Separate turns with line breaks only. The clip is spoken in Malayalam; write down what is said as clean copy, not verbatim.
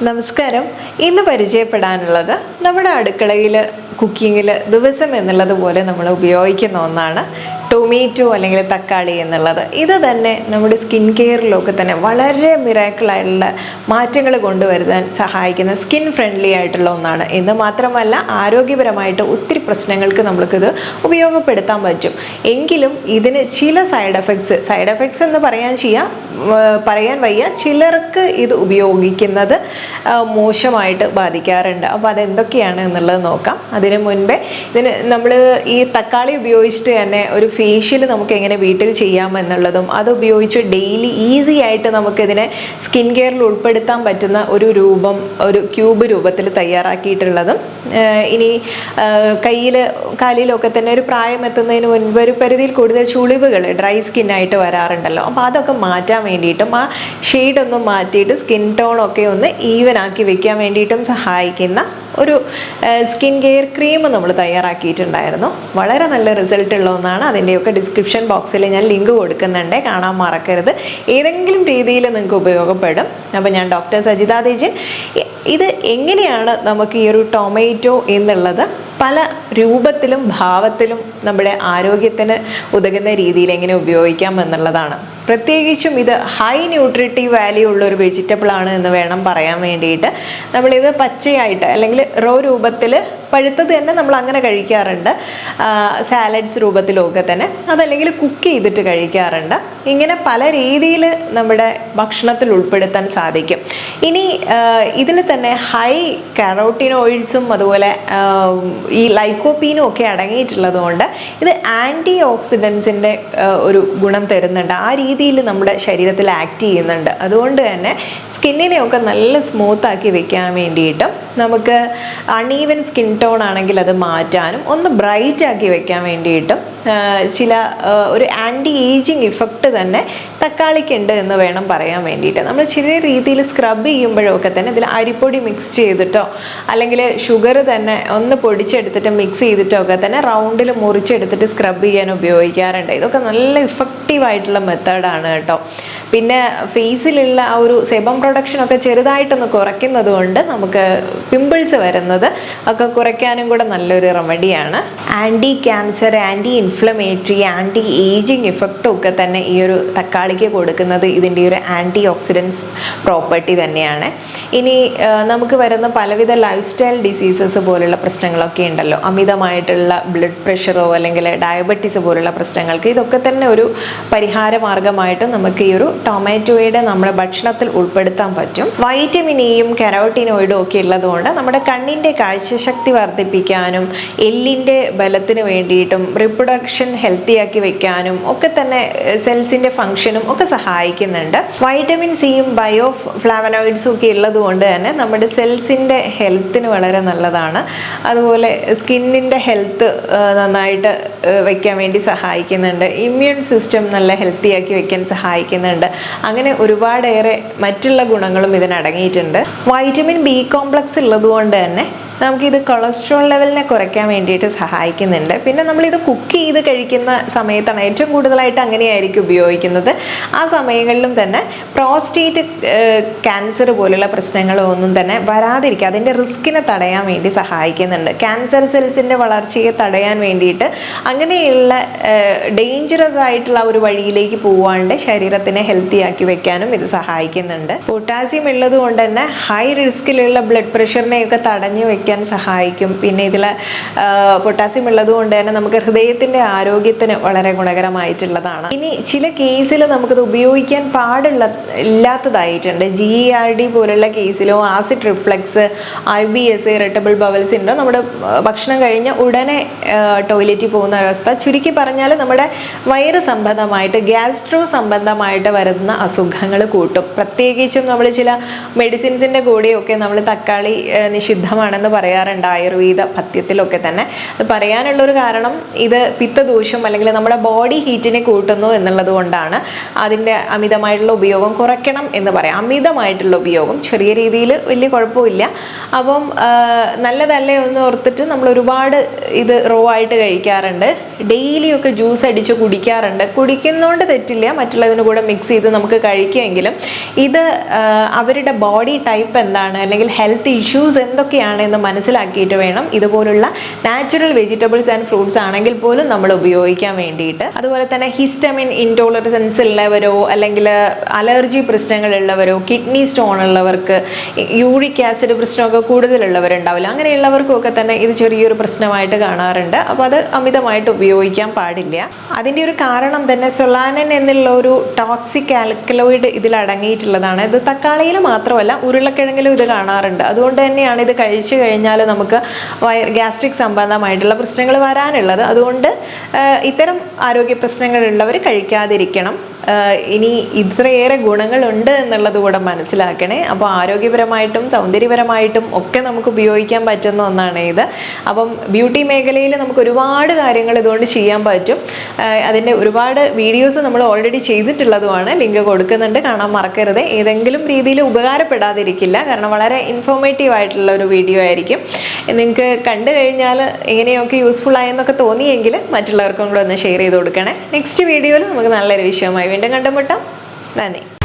നമസ്കാരം. ഇന്ന് പരിചയപ്പെടാനുള്ളത് നമ്മുടെ അടുക്കളയിൽ കുക്കിങ്ങിൽ ദിവസം എന്നുള്ളതുപോലെ നമ്മൾ ഉപയോഗിക്കുന്ന ഒന്നാണ് ടൊമാറ്റോ അല്ലെങ്കിൽ തക്കാളി എന്നുള്ളത്. ഇത് തന്നെ നമ്മുടെ സ്കിൻ കെയറിലൊക്കെ തന്നെ വളരെ മിറാക്കിളായിട്ടുള്ള മാറ്റങ്ങൾ കൊണ്ടുവരുത്താൻ സഹായിക്കുന്ന സ്കിൻ ഫ്രണ്ട്ലി ആയിട്ടുള്ള ഒന്നാണ്. എന്ന് മാത്രമല്ല ആരോഗ്യപരമായിട്ട് ഒത്തിരി പ്രശ്നങ്ങൾക്ക് നമ്മൾക്കിത് ഉപയോഗപ്പെടുത്താൻ പറ്റും. എങ്കിലും ഇതിന് ചില സൈഡ് എഫക്ട്സ് എന്ന് പറയാൻ വയ്യ. ചിലർക്ക് ഇത് ഉപയോഗിക്കുന്നത് മോശമായിട്ട് ബാധിക്കാറുണ്ട്. അപ്പോൾ അതെന്തൊക്കെയാണ് എന്നുള്ളത് നോക്കാം. അതിന് മുൻപേ നമ്മൾ ഈ തക്കാളി ഉപയോഗിച്ചിട്ട് തന്നെ ഒരു ഫേഷ്യൽ നമുക്ക് എങ്ങനെ വീട്ടിൽ ചെയ്യാമെന്നുള്ളതും അത് ഉപയോഗിച്ച് ഡെയിലി ഈസി ആയിട്ട് നമുക്കിതിനെ സ്കിൻ കെയറിൽ ഉൾപ്പെടുത്താൻ പറ്റുന്ന ഒരു ക്യൂബ് രൂപത്തിൽ തയ്യാറാക്കിയിട്ടുള്ളതും ഇനി കാലിലൊക്കെ തന്നെ ഒരു പ്രായം എത്തുന്നതിന് മുൻപ് ഒരു പരിധിയിൽ കൂടുതൽ ചുളിവുകൾ ഡ്രൈ സ്കിന്നായിട്ട് വരാറുണ്ടല്ലോ. അപ്പോൾ അതൊക്കെ മാറ്റാൻ വേണ്ടിയിട്ടും ആ ഷെയ്ഡൊന്നും മാറ്റിയിട്ട് സ്കിൻ ടോണൊക്കെ ഒന്ന് ഈവൻ ആക്കി വെക്കാൻ വേണ്ടിയിട്ടും സഹായിക്കുന്ന ഒരു സ്കിൻ കെയർ ക്രീം നമ്മൾ തയ്യാറാക്കിയിട്ടുണ്ടായിരുന്നു. വളരെ നല്ല റിസൾട്ട് ഉള്ള ഒന്നാണ്. അതിൻ്റെയൊക്കെ ഡിസ്ക്രിപ്ഷൻ ബോക്സിൽ ഞാൻ ലിങ്ക് കൊടുക്കുന്നുണ്ട്, കാണാൻ മറക്കരുത്. ഏതെങ്കിലും രീതിയിൽ നിങ്ങൾക്ക് ഉപയോഗപ്പെടും. അപ്പോൾ ഞാൻ ഡോക്ടർ സജിത തേജൻ. ഇത് എങ്ങനെയാണ് നമുക്ക് ഈ ഒരു ടൊമാറ്റോ എന്നുള്ളത് പല രൂപത്തിലും ഭാവത്തിലും നമ്മുടെ ആരോഗ്യത്തിന് ഉതകുന്ന രീതിയിൽ എങ്ങനെ ഉപയോഗിക്കാം എന്നുള്ളതാണ്. പ്രത്യേകിച്ചും ഇത് ഹൈ ന്യൂട്രിറ്റീവ് വാല്യൂ ഉള്ള ഒരു വെജിറ്റബിൾ ആണ് എന്ന് വേണം പറയാൻ വേണ്ടിയിട്ട്. നമ്മളിത് പച്ചയായിട്ട് അല്ലെങ്കിൽ റോ രൂപത്തിൽ പഴുത്തത് തന്നെ നമ്മൾ അങ്ങനെ കഴിക്കാറുണ്ട്, സാലഡ്സ് രൂപത്തിലൊക്കെ തന്നെ, അതല്ലെങ്കിൽ കുക്ക് ചെയ്തിട്ട് കഴിക്കാറുണ്ട്. ഇങ്ങനെ പല രീതിയിൽ നമ്മുടെ ഭക്ഷണത്തിൽ ഉൾപ്പെടുത്താൻ സാധിക്കും. ഇനി ഇതിൽ തന്നെ ഹൈ കരോട്ടിനോയിഡ്സും അതുപോലെ ഈ ലൈക്കോപ്പീനും ഒക്കെ അടങ്ങിയിട്ടുള്ളത് കൊണ്ട് ഇത് ആൻറ്റി ഓക്സിഡൻസിൻ്റെ ഒരു ഗുണം തരുന്നുണ്ട്. ആ രീതിയിൽ നമ്മുടെ ശരീരത്തിൽ ആക്ട് ചെയ്യുന്നുണ്ട്. അതുകൊണ്ട് തന്നെ സ്കിന്നിനെയൊക്കെ നല്ല സ്മൂത്താക്കി വെക്കാൻ വേണ്ടിയിട്ടും നമുക്ക് അൺഈവൻ സ്കിൻ ടോൺ ആണെങ്കിൽ അത് മാറ്റാനും ഒന്ന് ബ്രൈറ്റ് ആക്കി വെക്കാൻ വേണ്ടിയിട്ടും ഒരു ആൻറ്റി ഏജിങ് ഇഫക്റ്റ് തന്നെ തക്കാളിക്കുണ്ട് എന്ന് വേണം പറയാൻ വേണ്ടിയിട്ട്. നമ്മൾ ചെറിയ രീതിയിൽ സ്ക്രബ് ചെയ്യുമ്പോഴൊക്കെ തന്നെ ഇതിൽ അരിപ്പൊടി മിക്സ് ചെയ്തിട്ടോ അല്ലെങ്കിൽ ഷുഗർ തന്നെ ഒന്ന് പൊടിച്ചെടുത്തിട്ട് മിക്സ് ചെയ്തിട്ടോ ഒക്കെ തന്നെ റൗണ്ടിൽ മുറിച്ചെടുത്തിട്ട് സ്ക്രബ് ചെയ്യാൻ ഉപയോഗിക്കാറുണ്ട്. ഇതൊക്കെ നല്ല ഇഫക്റ്റീവായിട്ടുള്ള മെത്തേഡാണ് കേട്ടോ. പിന്നെ ഫേസിലുള്ള ആ ഒരു സെബം പ്രൊഡക്ഷനൊക്കെ ചെറുതായിട്ടൊന്ന് കുറയ്ക്കുന്നത് കൊണ്ട് നമുക്ക് പിമ്പിൾസ് വരുന്നത് ഒക്കെ കുറയ്ക്കാനും കൂടെ നല്ലൊരു റെമഡിയാണ്. Anti cancer, anti inflammatory, anti ageing ഇഫക്റ്റും ഒക്കെ തന്നെ ഈ ഒരു തക്കാളിക്ക് കൊടുക്കുന്നത് ഇതിൻ്റെ ഒരു ആൻറ്റി ഓക്സിഡൻസ് പ്രോപ്പർട്ടി തന്നെയാണ്. ഇനി നമുക്ക് വരുന്ന പലവിധ ലൈഫ് സ്റ്റൈൽ ഡിസീസസ് പോലുള്ള പ്രശ്നങ്ങളൊക്കെ ഉണ്ടല്ലോ, അമിതമായിട്ടുള്ള ബ്ലഡ് പ്രഷറോ അല്ലെങ്കിൽ ഡയബറ്റീസ് പോലുള്ള പ്രശ്നങ്ങൾക്ക് ഇതൊക്കെ തന്നെ ഒരു പരിഹാര മാർഗമായിട്ട് നമുക്ക് ഈ ഒരു ടൊമാറ്റോയുടെ നമ്മുടെ ഭക്ഷണത്തിൽ ഉൾപ്പെടുത്താൻ പറ്റും. വൈറ്റമിൻ ഇയും കരോട്ടിനോയിഡും ഒക്കെ ഉള്ളതുകൊണ്ട് നമ്മുടെ കണ്ണിൻ്റെ കാഴ്ചശക്തി വർദ്ധിപ്പിക്കാനും എല്ലിൻ്റെ ബലത്തിന് വേണ്ടിയിട്ടും റിപ്രൊഡക്ഷൻ ഹെൽത്തി ആക്കി വെക്കാനും ഒക്കെ തന്നെ സെൽസിൻ്റെ ഫങ്ഷനും ഒക്കെ സഹായിക്കുന്നുണ്ട്. വൈറ്റമിൻ സിയും ബയോ ഫ്ലാവനോയിഡ്സും ഒക്കെ ഉള്ളത് കൊണ്ട് തന്നെ നമ്മുടെ സെൽസിൻ്റെ ഹെൽത്തിന് വളരെ നല്ലതാണ്. അതുപോലെ സ്കിന്നിൻ്റെ ഹെൽത്ത് നന്നായിട്ട് വെക്കാൻ വേണ്ടി സഹായിക്കുന്നുണ്ട്. ഇമ്മ്യൂൺ സിസ്റ്റം നല്ല ഹെൽത്തി ആക്കി വെക്കാൻ സഹായിക്കുന്നുണ്ട്. അങ്ങനെ ഒരുപാടേറെ മറ്റുള്ള ഗുണങ്ങളും ഇതിനടങ്ങിയിട്ടുണ്ട്. വൈറ്റമിൻ ബി കോംപ്ലക്സ് ഉള്ളത് കൊണ്ട് തന്നെ നമുക്കിത് കൊളസ്ട്രോൾ ലെവലിനെ കുറയ്ക്കാൻ വേണ്ടിയിട്ട് സഹായിക്കുന്നുണ്ട്. പിന്നെ നമ്മളിത് കുക്ക് ചെയ്ത് കഴിക്കുന്ന സമയത്താണ് ഏറ്റവും കൂടുതലായിട്ട് അങ്ങനെയായിരിക്കും ഉപയോഗിക്കുന്നത്. ആ സമയങ്ങളിലും തന്നെ പ്രോസ്റ്റേറ്റ് ക്യാൻസർ പോലുള്ള പ്രശ്നങ്ങളൊന്നും തന്നെ വരാതിരിക്കുക, അതിൻ്റെ റിസ്കിനെ തടയാൻ വേണ്ടി സഹായിക്കുന്നുണ്ട്. ക്യാൻസർ സെൽസിൻ്റെ വളർച്ചയെ തടയാൻ വേണ്ടിയിട്ട് അങ്ങനെയുള്ള ഡേഞ്ചറസ് ആയിട്ടുള്ള ഒരു വഴിയിലേക്ക് പോവാണ്ട് ശരീരത്തിനെ ഹെൽത്തി ആക്കി വെക്കാനും ഇത് സഹായിക്കുന്നുണ്ട്. പൊട്ടാസ്യം ഉള്ളത് കൊണ്ട് തന്നെ ഹൈ റിസ്കിലുള്ള ബ്ലഡ് പ്രഷറിനെയൊക്കെ തടഞ്ഞു വെക്കാൻ സഹായിക്കും. പിന്നെ ഇതിൽ പൊട്ടാസ്യം ഉള്ളത് കൊണ്ട് തന്നെ നമുക്ക് ഹൃദയത്തിൻ്റെ ആരോഗ്യത്തിന് വളരെ ഗുണകരമായിട്ടുള്ളതാണ്. ഇനി ചില കേസിൽ നമുക്കത് ഉപയോഗിക്കാൻ ഇല്ലാത്തതായിട്ടുണ്ട്. GERD പോലുള്ള കേസിലോ acid reflux, IBS, irritable bowel syndrome, നമ്മുടെ ഭക്ഷണം കഴിഞ്ഞ് ഉടനെ ടോയ്ലറ്റിൽ പോകുന്ന അവസ്ഥ, ചുരുക്കി പറഞ്ഞാൽ നമ്മുടെ വയറ് സംബന്ധമായിട്ട് ഗ്യാസ്ട്രോ സംബന്ധമായിട്ട് വരുന്ന അസുഖങ്ങൾ കൂട്ടും. പ്രത്യേകിച്ചും നമ്മൾ ചില മെഡിസിൻസിൻ്റെ കൂടെയൊക്കെ നമ്മൾ തക്കാളി നിഷിദ്ധമാണെന്ന് പറയാറുണ്ട് ആയുർവേദ പഥ്യത്തിലൊക്കെ തന്നെ. അത് പറയാനുള്ളൊരു കാരണം ഇത് പിത്തദോഷം അല്ലെങ്കിൽ നമ്മുടെ ബോഡി ഹീറ്റിനെ കൂട്ടുന്നു എന്നുള്ളത് കൊണ്ടാണ്. അതിൻ്റെ അമിതമായിട്ടുള്ള ഉപയോഗം കുറയ്ക്കണം എന്ന് പറയാം. അമിതമായിട്ടുള്ള ഉപയോഗം ചെറിയ രീതിയിൽ വലിയ കുഴപ്പമില്ല. അപ്പം നല്ലതല്ലേ എന്ന് ഓർത്തിട്ട് നമ്മൾ ഒരുപാട് ഇത് റോ ആയിട്ട് കഴിക്കാറുണ്ട്. ഡെയിലിയൊക്കെ ജ്യൂസ് അടിച്ച് കുടിക്കാറുണ്ട്. കുടിക്കുന്നതുകൊണ്ട് തെറ്റില്ല, മറ്റുള്ളതിന് കൂടെ മിക്സ് ചെയ്ത് നമുക്ക് കഴിക്കുമെങ്കിലും ഇത് അവരുടെ ബോഡി ടൈപ്പ് എന്താണ് അല്ലെങ്കിൽ ഹെൽത്ത് ഇഷ്യൂസ് എന്തൊക്കെയാണ് എന്ന് മനസ്സിലാക്കിയിട്ട് വേണം ഇതുപോലുള്ള നാച്ചുറൽ വെജിറ്റബിൾസ് ആൻഡ് ഫ്രൂട്ട്സ് ആണെങ്കിൽ പോലും നമ്മൾ ഉപയോഗിക്കാൻ വേണ്ടിയിട്ട്. അതുപോലെ തന്നെ ഹിസ്റ്റമിൻ ഇൻടോളറൻസ് ഉള്ളവരോ അല്ലെങ്കിൽ അലർജി പ്രശ്നങ്ങളുള്ളവരോ കിഡ്നി സ്റ്റോൺ ഉള്ളവർക്ക്, യൂറിക് ആസിഡ് പ്രശ്നമൊക്കെ കൂടുതലുള്ളവരുണ്ടാവില്ല, അങ്ങനെയുള്ളവർക്കൊക്കെ തന്നെ ഇത് ചെറിയൊരു പ്രശ്നമായിട്ട് കാണാറുണ്ട്. അപ്പോൾ അത് അമിതമായിട്ട് ഉപയോഗിക്കാൻ പാടില്ല. അതിൻ്റെ ഒരു കാരണം തന്നെ സൊളാനിൻ എന്നുള്ള ഒരു ടോക്സിക് ആൽക്കലോയിഡ് ഇതിൽ അടങ്ങിയിട്ടുള്ളതാണ്. ഇത് തക്കാളിയിൽ മാത്രമല്ല ഉരുളക്കിഴങ്ങിലും ഇത് കാണാറുണ്ട്. അതുകൊണ്ട് തന്നെയാണ് ഇത് കഴിച്ചു കഴിഞ്ഞാൽ നമുക്ക് ഗ്യാസ്ട്രിക് സംബന്ധമായിട്ടുള്ള പ്രശ്നങ്ങൾ വരാനുള്ളത്. അതുകൊണ്ട് ഇത്തരം ആരോഗ്യ പ്രശ്നങ്ങളുള്ളവർ കഴിക്കാതിരിക്കണം. ഇനി ഇത്രയേറെ ഗുണങ്ങളുണ്ട് എന്നുള്ളത് കൂടെ മനസ്സിലാക്കണേ. അപ്പോൾ ആരോഗ്യപരമായിട്ടും സൗന്ദര്യപരമായിട്ടും ഒക്കെ നമുക്ക് ഉപയോഗിക്കാൻ പറ്റുന്ന ഒന്നാണ് ഇത്. അപ്പം ബ്യൂട്ടി മേഖലയിൽ നമുക്ക് ഒരുപാട് കാര്യങ്ങൾ ഇതുകൊണ്ട് ചെയ്യാൻ പറ്റും. അതിൻ്റെ ഒരുപാട് വീഡിയോസ് നമ്മൾ ഓൾറെഡി ചെയ്തിട്ടുള്ളതുമാണ്. ലിങ്ക് കൊടുക്കുന്നുണ്ട്, കാണാൻ മറക്കരുത്. ഏതെങ്കിലും രീതിയിൽ ഉപകാരപ്പെടാതിരിക്കില്ല, കാരണം വളരെ ഇൻഫോർമേറ്റീവ് ആയിട്ടുള്ള ഒരു വീഡിയോ ആയിരിക്കും. നിങ്ങൾക്ക് കണ്ടു കഴിഞ്ഞാൽ എങ്ങനെയൊക്കെ യൂസ്ഫുൾ ആയെന്നൊക്കെ തോന്നിയെങ്കിൽ മറ്റുള്ളവർക്കും കൂടെ ഒന്ന് ഷെയർ ചെയ്ത് കൊടുക്കണേ. നെക്സ്റ്റ് വീഡിയോയിൽ നമുക്ക് നല്ലൊരു വിഷയമായി വീണ്ടും കണ്ടുമുട്ടാം. നന്ദി.